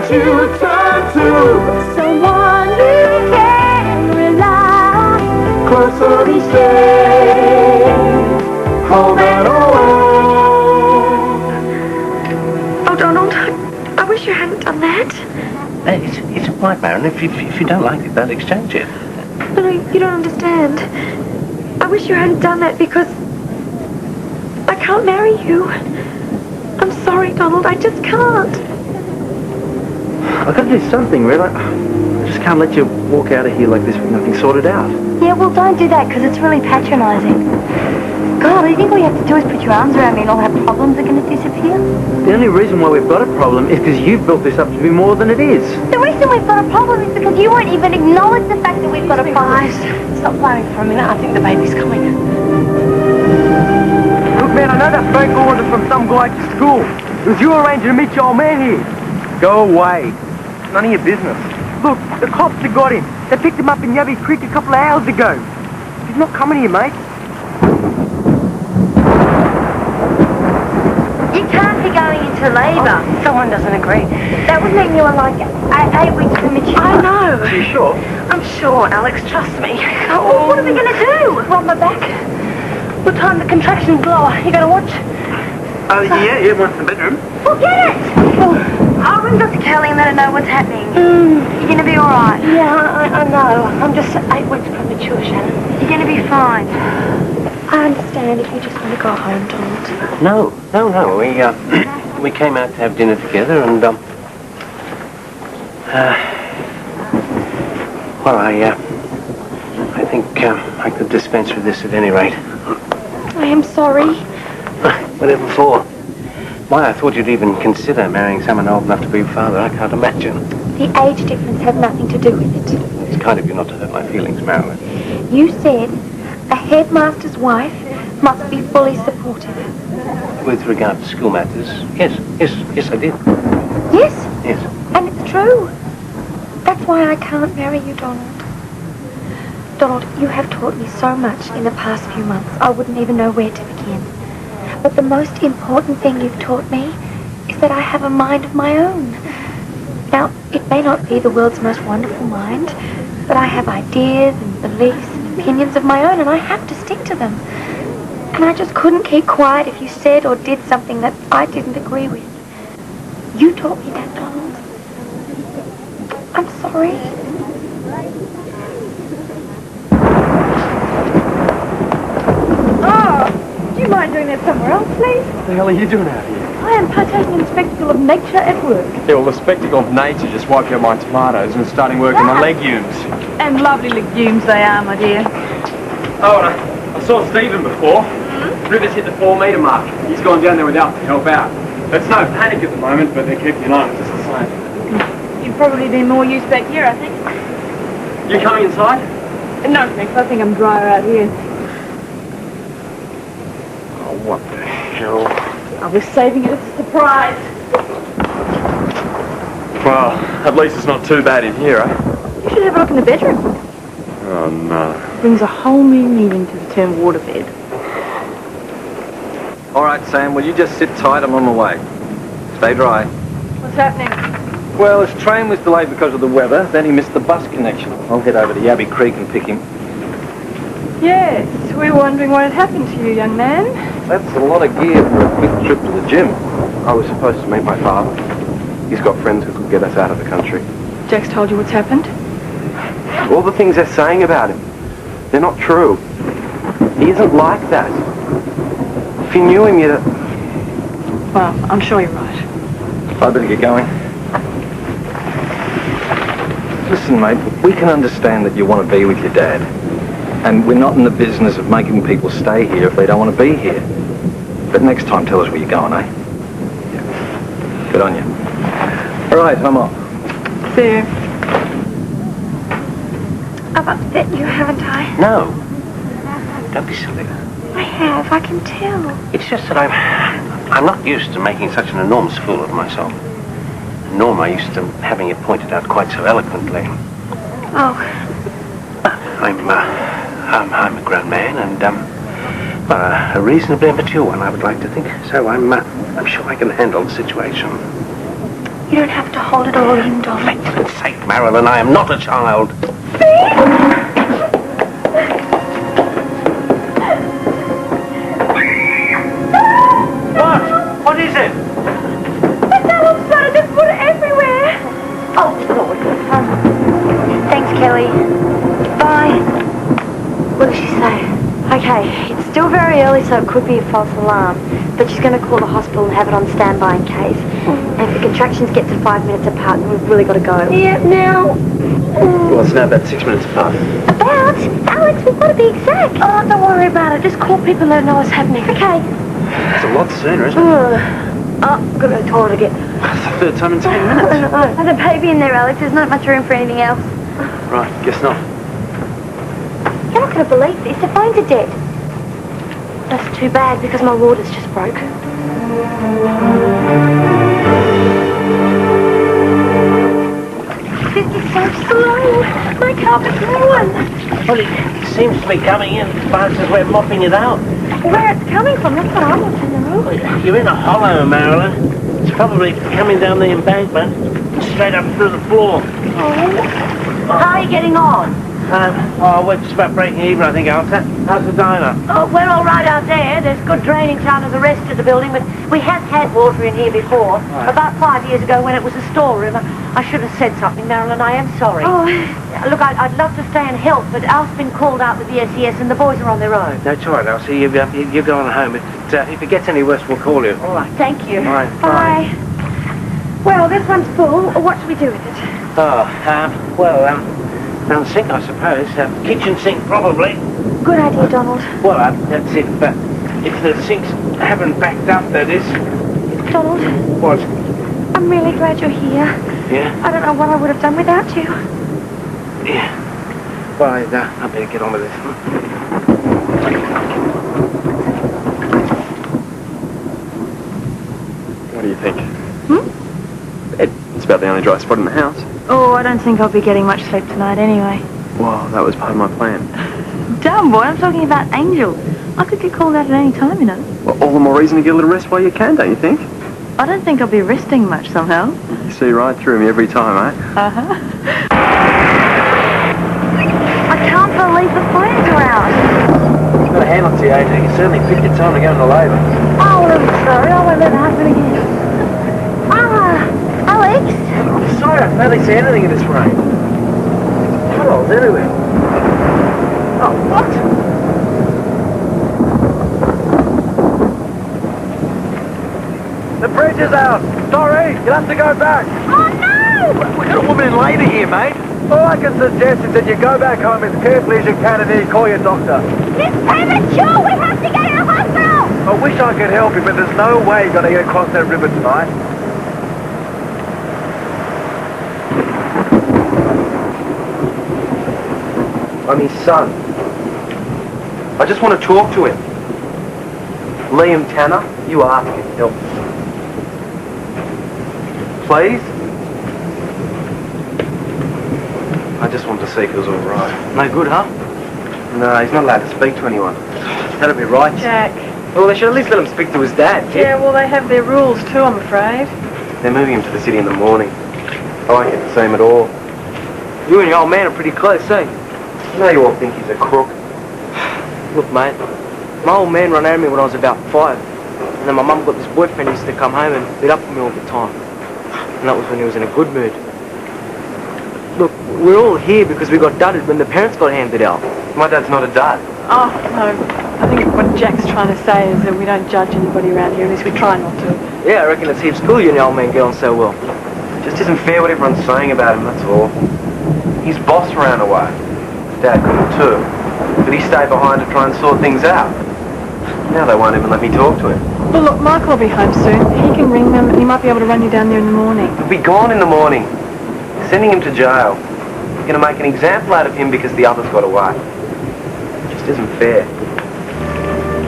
you turn to someone you can rely on. closer each day, home and away. Oh, Donald, I wish you hadn't done that. It's all right, Marilyn. If you don't like it, don't exchange it. No, you don't understand. I wish you hadn't done that because I can't marry you. I'm sorry, Donald. I just can't. I've got to do something, Red. I just can't let you walk out of here like this with nothing sorted out. Yeah, well, don't do that because it's really patronising. God, I think all you have to do is put your arms around me and all our problems are going to disappear. The only reason why we've got a problem is because you've built this up to be more than it is. The reason we've got a problem is because you won't even acknowledge the fact that we've got a problem. Stop worrying for a minute. I think the baby's coming. Look, man, I know that phone call was from some guy at school. It was you arranging to meet your old man here. Go away. None of your business. Look, the cops have got him. They picked him up in Yabby Creek a couple of hours ago. He's not coming here, mate. You can't be going into labour. Oh, someone doesn't agree. That would mean you were like 8 weeks premature. I know. Are you sure? I'm sure, Alex. Trust me. Oh, what are we going to do? Rub my back. What time the contractions blow? You going to watch? Oh, yeah, one's in the bedroom. Well, get it! I'll ring Dr. Kelly and let her know what's happening. You're going to be all right. Yeah, I know. I'm just 8 weeks premature, Shannon. You're going to be fine. I understand if you just want to go home, Donald. No. We came out to have dinner together, and well, I think I could dispense with this at any rate. I am sorry. Whatever for? Why I thought you'd even consider marrying someone old enough to be your father, I can't imagine. The age difference has nothing to do with it. It's kind of you not to hurt my feelings, Marilyn. You said a headmaster's wife must be fully supportive. With regard to school matters, yes, I did. Yes? Yes. And it's true. That's why I can't marry you, Donald. Donald, you have taught me so much in the past few months, I wouldn't even know where to begin. But the most important thing you've taught me is that I have a mind of my own. Now, it may not be the world's most wonderful mind, but I have ideas and beliefs and opinions of my own, and I have to stick to them. And I just couldn't keep quiet if you said or did something that I didn't agree with. You taught me that, Donald. I'm sorry. Do you mind doing that somewhere else, please? What the hell are you doing out here? I am partaking in the spectacle of nature at work. Yeah, well, the spectacle of nature just wiped out my tomatoes and starting work on my legumes. And lovely legumes they are, my dear. Oh, and I saw Stephen before. River's hit the 4-metre mark. He's gone down there without to help out. There's no panic at the moment, but they're keeping an eye on it just the same. You'd probably be more use back here, I think. You coming inside? No, thanks. I think I'm drier out here. Oh, what the hell? I was saving it as a surprise. Well, at least it's not too bad in here, eh? You should have a look in the bedroom. Oh, no. It brings a whole new meaning to the term waterbed. All right, Sam, will you just sit tight? I'm on my way. Stay dry. What's happening? Well, his train was delayed because of the weather. Then he missed the bus connection. I'll head over to Yabby Creek and pick him. Yes, we're wondering what had happened to you, young man. That's a lot of gear for a quick trip to the gym. I was supposed to meet my father. He's got friends who could get us out of the country. Jack's told you what's happened? All the things they're saying about him, they're not true. He isn't like that. If you knew him, you'd... Well, I'm sure you're right. I'd better get going. Listen, mate, we can understand that you want to be with your dad. And we're not in the business of making people stay here if they don't want to be here. But next time, tell us where you're going, eh? Yeah. Good on you. All right, I'm off. See you. I've upset you, haven't I? No. Don't be silly. I have, I can tell. It's just that I'm not used to making such an enormous fool of myself. Nor am I used to having it pointed out quite so eloquently. Oh. I'm a grown man and, well, a reasonably mature one, I would like to think. So I'm sure I can handle the situation. You don't have to hold it all in, Donald. For heaven's sake, Marilyn, I am not a child. What? What is it? The Donald's blood, there's blood everywhere. Oh, Lord. Thanks, Kelly. Bye. What did she say? Okay, it's still very early, so it could be a false alarm. But she's going to call the hospital and have it on standby in case. And if the contractions get to 5 minutes apart, then we've really got to go. Yeah, now. Well, it's now about 6 minutes apart. About? Alex, we've got to be exact. Oh, don't worry about it. Just call people that know what's happening. Okay. That's a lot sooner, isn't it? Oh, got to go to the toilet again. It's the third time in 10 minutes. There's a baby in there, Alex. There's not much room for anything else. Right, guess not. You're not going to believe this. The phones are dead. That's too bad because my water's just broke. This is so slow. My carpet's ruined. Well, it seems to be coming in as fast as we're mopping it out. Where it's coming from, that's what I want to know. You're in a hollow, Marilyn. It's probably coming down the embankment, straight up through the floor. How are you getting on? We're just about breaking even, I think, Alta. How's the diner? Oh, we're all right out there. There's good drainage out of the rest of the building, but we have had water in here before. Right. About 5 years ago when it was a storeroom. I should have said something, Marilyn. I am sorry. Oh. Look, I'd love to stay and help, but Al's been called out with the SES and the boys are on their own. No, it's all right, Elsie. You go on home. If it gets any worse, we'll call you. All right, thank you. All right, Bye. Well, this one's full. What should we do with it? Down the sink, I suppose. Kitchen sink, probably. Good idea, Donald. Well, that's it. But if the sinks haven't backed up, that is. Donald, What? I'm really glad you're here. Yeah? I don't know what I would have done without you. Yeah. Well, I better get on with this. What do you think? It's about the only dry spot in the house. Oh, I don't think I'll be getting much sleep tonight anyway. Well, that was part of my plan. Dumb boy, I'm talking about Angel. I could get called out at any time, you know. Well, all the more reason to get a little rest while you can, don't you think? I don't think I'll be resting much somehow. You see right through me every time, eh? Uh-huh. I can't believe the phones are out. You've got a hand on to you, AJ. You certainly picked your time to go into labour. Oh, I'm sorry. I won't let it happen again. Alex? I'm sorry, I barely see anything in this rain. Puddles everywhere. Oh, what? The bridge is out. Sorry, you'll have to go back. Oh, no! We've got a woman in labour here, mate. All I can suggest is that you go back home as carefully as you can and then you call your doctor. It's premature! We have to go to the hospital! I wish I could help you, but there's no way you're going to get across that river tonight. I'm his son. I just want to talk to him. Liam Tanner, you ask him. Help. Please? I just wanted to see if it was all right. No good, huh? No, he's not allowed to speak to anyone. That'd be right. Jack. Well, they should at least let him speak to his dad, kid. Yeah, well, they have their rules too, I'm afraid. They're moving him to the city in the morning. I won't get to see him at all. You and your old man are pretty close, eh? You know you all think he's a crook. Look, mate, my old man ran out of me when I was about 5. And then my mum got this boyfriend who used to come home and beat up with me all the time. And that was when he was in a good mood. Look, we're all here because we got dudded when the parents got handed out. My dad's not a dad. Oh, no. I think what Jack's trying to say is that we don't judge anybody around here, at least we try not to. Yeah, I reckon it's heaps cool you and your old man get on so well. Just isn't fair what everyone's saying about him, that's all. His boss ran away. Dad couldn't too. But he stayed behind to try and sort things out. Now they won't even let me talk to him. Well, look, Michael will be home soon. He can ring them and he might be able to run you down there in the morning. He'll be gone in the morning. Sending him to jail. You're going to make an example out of him because the others got away. Just isn't fair.